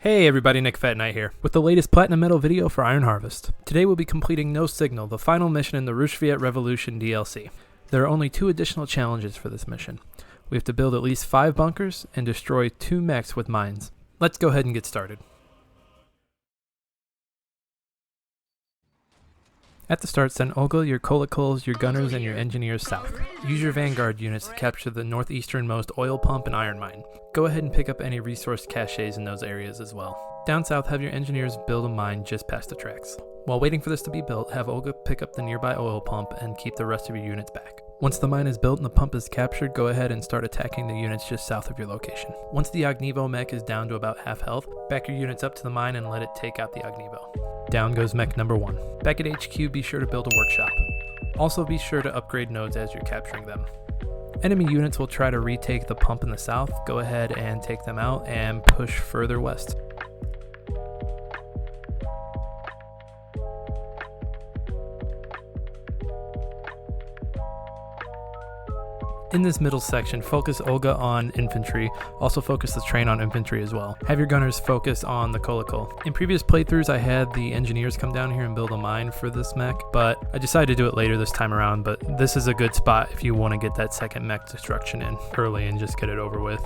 Hey everybody, Nick Fat Knight here, with the latest Platinum Metal video for Iron Harvest. Today we'll be completing No Signal, the final mission in the Rusviet Revolution DLC. There are only 2 additional challenges for this mission. We have to build at least 5 bunkers and destroy 2 mechs with mines. Let's go ahead and get started. At the start, send Olga, your Kolokals, your gunners, and your engineers south. Use your vanguard units to capture the northeasternmost oil pump and iron mine. Go ahead and pick up any resource caches in those areas as well. Down south, have your engineers build a mine just past the tracks. While waiting for this to be built, have Olga pick up the nearby oil pump and keep the rest of your units back. Once the mine is built and the pump is captured, go ahead and start attacking the units just south of your location. Once the Ognivo mech is down to about half health, back your units up to the mine and let it take out the Ognivo. Down goes mech number 1. Back at HQ, be sure to build a workshop. Also be sure to upgrade nodes as you're capturing them. Enemy units will try to retake the pump in the south. Go ahead and take them out and push further west. In this middle section, focus Olga on infantry, also focus the train on infantry as well. Have your gunners focus on the Kolokal. In previous playthroughs I had the engineers come down here and build a mine for this mech, but I decided to do it later this time around, but this is a good spot if you want to get that second mech destruction in early and just get it over with.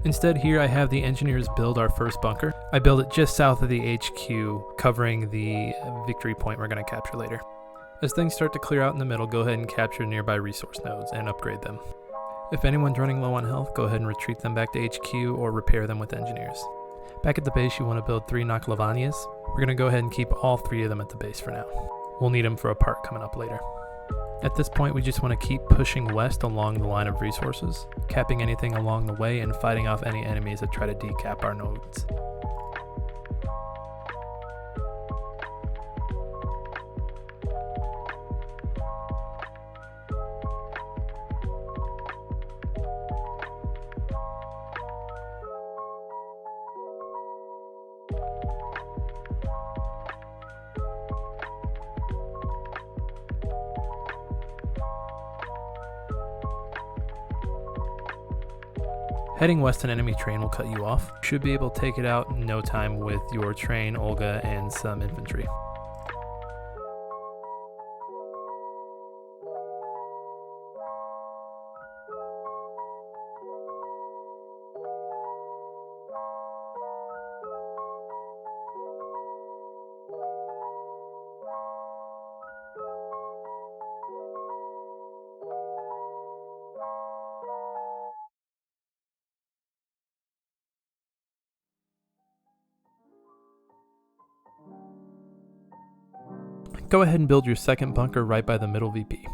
Instead, here I have the engineers build our first bunker. I build it just south of the HQ, covering the victory point we're going to capture later. As things start to clear out in the middle, go ahead and capture nearby resource nodes and upgrade them. If anyone's running low on health, go ahead and retreat them back to HQ or repair them with engineers. Back at the base, you want to build 3 Naklavanias. We're going to go ahead and keep all 3 of them at the base for now. We'll need them for a part coming up later. At this point, we just want to keep pushing west along the line of resources, capping anything along the way and fighting off any enemies that try to decap our nodes. Heading west, an enemy train will cut you off. You should be able to take it out in no time with your train, Olga, and some infantry. Go ahead and build your second bunker right by the middle VP.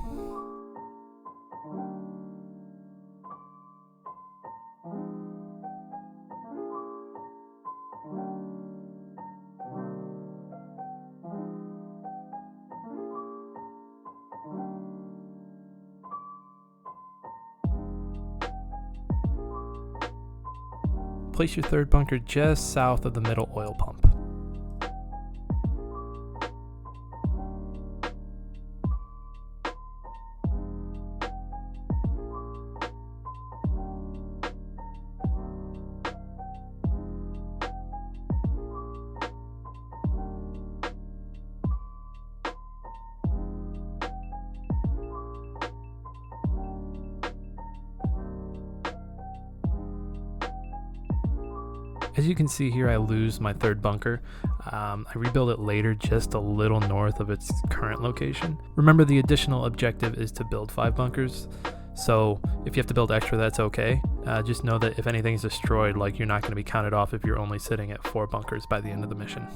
Place your third bunker just south of the middle oil pump. As you can see here, I lose my third bunker. I rebuild it later just a little north of its current location. Remember, the additional objective is to build 5 bunkers, so if you have to build extra, that's okay. Just know that if anything's destroyed, you're not going to be counted off if you're only sitting at 4 bunkers by the end of the mission.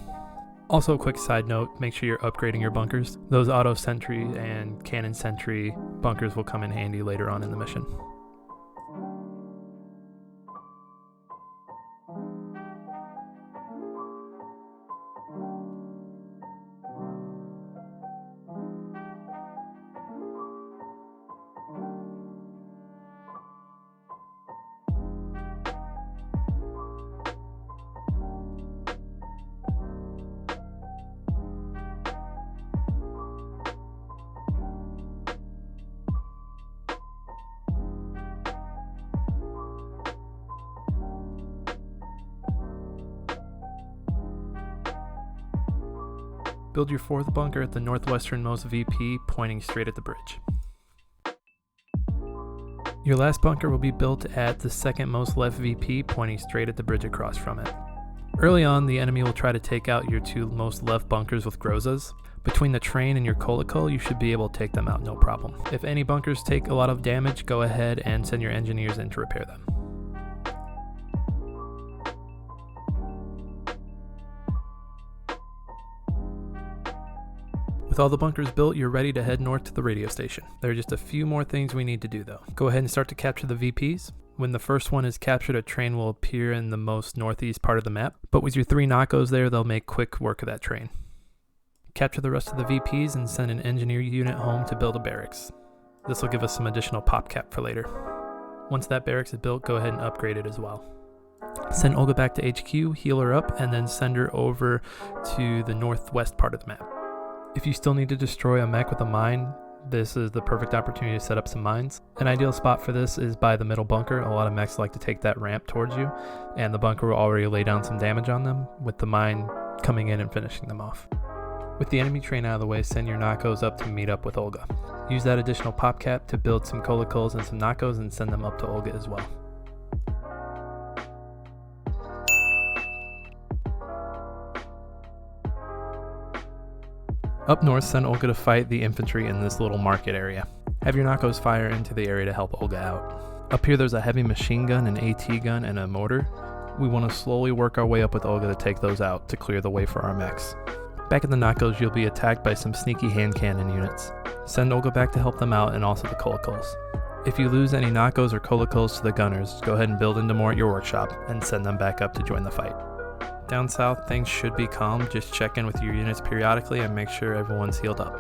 Also, a quick side note, make sure you're upgrading your bunkers. Those auto sentry and cannon sentry bunkers will come in handy later on in the mission. Build your 4th bunker at the northwesternmost VP, pointing straight at the bridge. Your last bunker will be built at the 2nd most left VP, pointing straight at the bridge across from it. Early on, the enemy will try to take out your 2 most left bunkers with Grozas. Between the train and your Kolokol, you should be able to take them out no problem. If any bunkers take a lot of damage, go ahead and send your engineers in to repair them. With all the bunkers built, you're ready to head north to the radio station. There are just a few more things we need to do though. Go ahead and start to capture the VPs. When the first one is captured, a train will appear in the most northeast part of the map, but with your 3 Nakos there, they'll make quick work of that train. Capture the rest of the VPs and send an engineer unit home to build a barracks. This will give us some additional pop cap for later. Once that barracks is built, go ahead and upgrade it as well. Send Olga back to HQ, heal her up, and then send her over to the northwest part of the map. If you still need to destroy a mech with a mine, this is the perfect opportunity to set up some mines. An ideal spot for this is by the middle bunker. A lot of mechs like to take that ramp towards you, and the bunker will already lay down some damage on them, with the mine coming in and finishing them off. With the enemy train out of the way, send your Nakos up to meet up with Olga. Use that additional pop cap to build some Kolokols and some Nakos and send them up to Olga as well. Up north, send Olga to fight the infantry in this little market area. Have your Nakos fire into the area to help Olga out. Up here there's a heavy machine gun, an AT gun, and a mortar. We want to slowly work our way up with Olga to take those out to clear the way for our mechs. Back in the Nakos, you'll be attacked by some sneaky hand cannon units. Send Olga back to help them out and also the Kolokols. If you lose any Nakos or Kolokols to the gunners, go ahead and build into more at your workshop and send them back up to join the fight. Down south, things should be calm. Just check in with your units periodically and make sure everyone's healed up.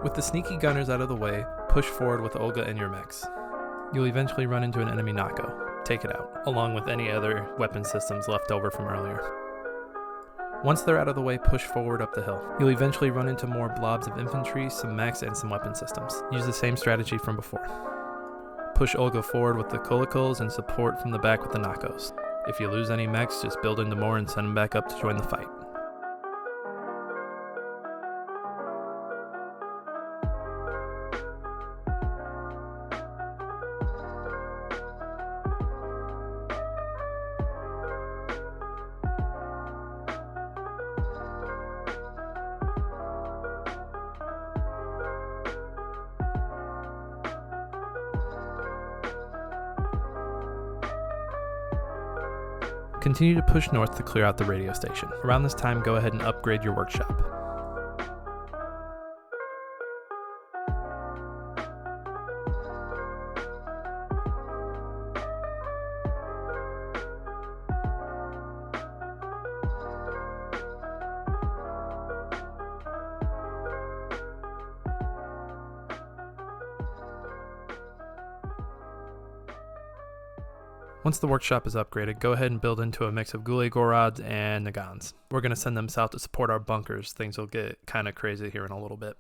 With the sneaky gunners out of the way, push forward with Olga and your mechs. You'll eventually run into an enemy Nako. Take it out, along with any other weapon systems left over from earlier. Once they're out of the way, push forward up the hill. You'll eventually run into more blobs of infantry, some mechs, and some weapon systems. Use the same strategy from before. Push Olga forward with the Kolokols and support from the back with the Nakos. If you lose any mechs, just build into more and send them back up to join the fight. Continue to push north to clear out the radio station. Around this time, go ahead and upgrade your workshop. Once the workshop is upgraded, go ahead and build into a mix of Gule Gorods and Nagans. We're going to send them south to support our bunkers. Things will get kind of crazy here in a little bit.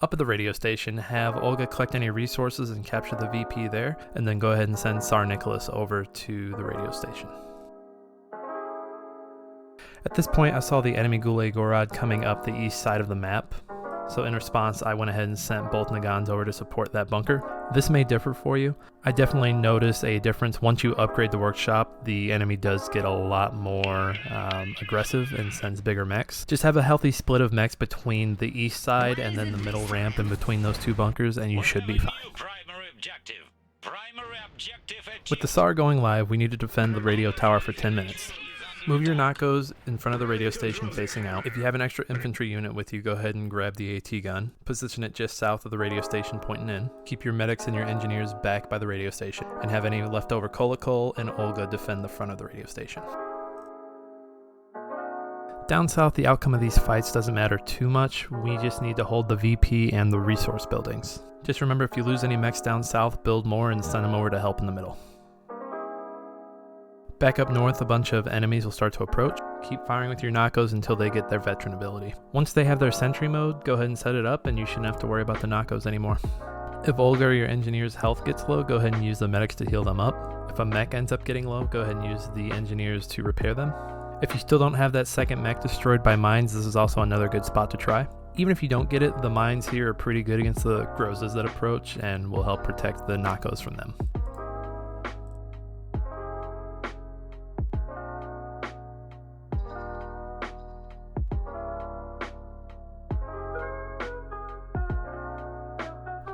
Up at the radio station, have Olga collect any resources and capture the VP there, and then go ahead and send Tsar Nicholas over to the radio station. At this point, I saw the enemy Gule Gorod coming up the east side of the map. So in response, I went ahead and sent both Nagans over to support that bunker. This may differ for you. I definitely notice a difference. Once you upgrade the workshop, the enemy does get a lot more aggressive and sends bigger mechs. Just have a healthy split of mechs between the east side and then the middle ramp in between those two bunkers, and you should be fine. With the SAR going live, we need to defend the radio tower for 10 minutes. Move your Nakos in front of the radio station facing out. If you have an extra infantry unit with you, go ahead and grab the AT gun. Position it just south of the radio station pointing in. Keep your medics and your engineers back by the radio station, and have any leftover Kolokol and Olga defend the front of the radio station. Down south, the outcome of these fights doesn't matter too much. We just need to hold the VP and the resource buildings. Just remember, if you lose any mechs down south, build more and send them over to help in the middle. Back up north, a bunch of enemies will start to approach. Keep firing with your Nakos until they get their veteran ability. Once they have their sentry mode, go ahead and set it up and you shouldn't have to worry about the Nakos anymore. If Olga or your engineer's health gets low, go ahead and use the medics to heal them up. If a mech ends up getting low, go ahead and use the engineers to repair them. If you still don't have that second mech destroyed by mines, this is also another good spot to try. Even if you don't get it, the mines here are pretty good against the Grozas that approach and will help protect the Nakos from them.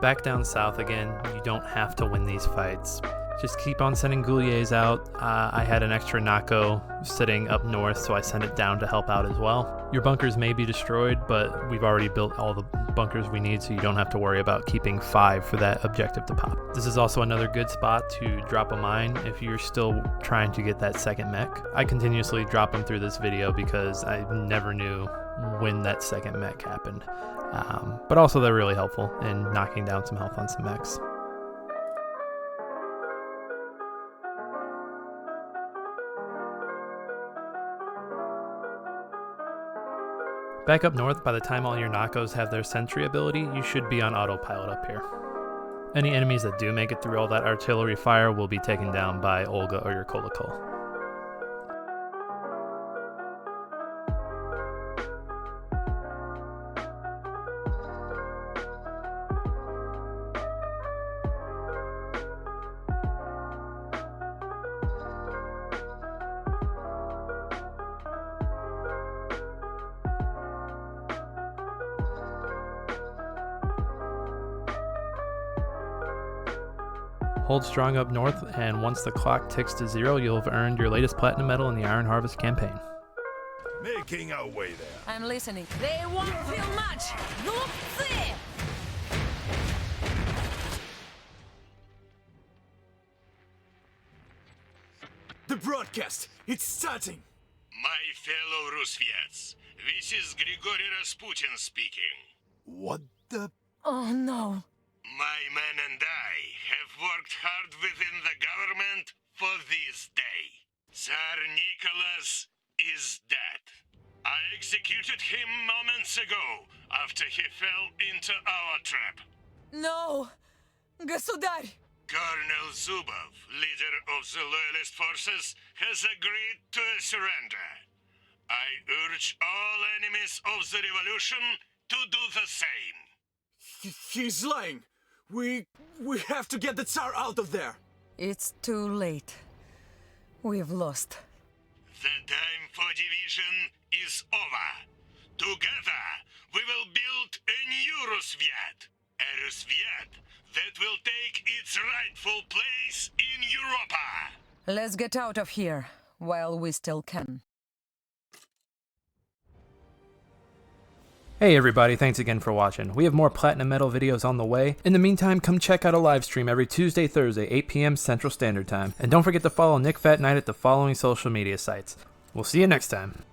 Back down south again, you don't have to win these fights. Just keep on sending Gouliers out. I had an extra Nako sitting up north, so I sent it down to help out as well. Your bunkers may be destroyed, but we've already built all the bunkers we need, so you don't have to worry about keeping 5 for that objective to pop. This is also another good spot to drop a mine if you're still trying to get that second mech. I continuously drop them through this video because I never knew when that second mech happened. But also they're really helpful in knocking down some health on some mechs. Back up north, by the time all your Nakos have their sentry ability, you should be on autopilot up here. Any enemies that do make it through all that artillery fire will be taken down by Olga or your Kolokol. Hold strong up north, and once the clock ticks to 0, you'll have earned your latest platinum medal in the Iron Harvest campaign. Making our way there. I'm listening. They won't feel much. Look there. The broadcast! It's starting! My fellow Rusviets, this is Grigory Rasputin speaking. What the? Oh no. My men and I have worked hard within the government for this day. Tsar Nicholas is dead. I executed him moments ago after he fell into our trap. No. Государь. Colonel Zubov, leader of the Loyalist forces, has agreed to a surrender. I urge all enemies of the revolution to do the same. He's lying! We have to get the Tsar out of there! It's too late. We've lost. The time for division is over. Together, we will build a new Rusviet. A Rusviet that will take its rightful place in Europa. Let's get out of here while we still can. Hey everybody, thanks again for watching. We have more Platinum Medal videos on the way. In the meantime, come check out a live stream every Tuesday, Thursday, 8 p.m. Central Standard Time. And don't forget to follow Nick Fat Knight at the following social media sites. We'll see you next time.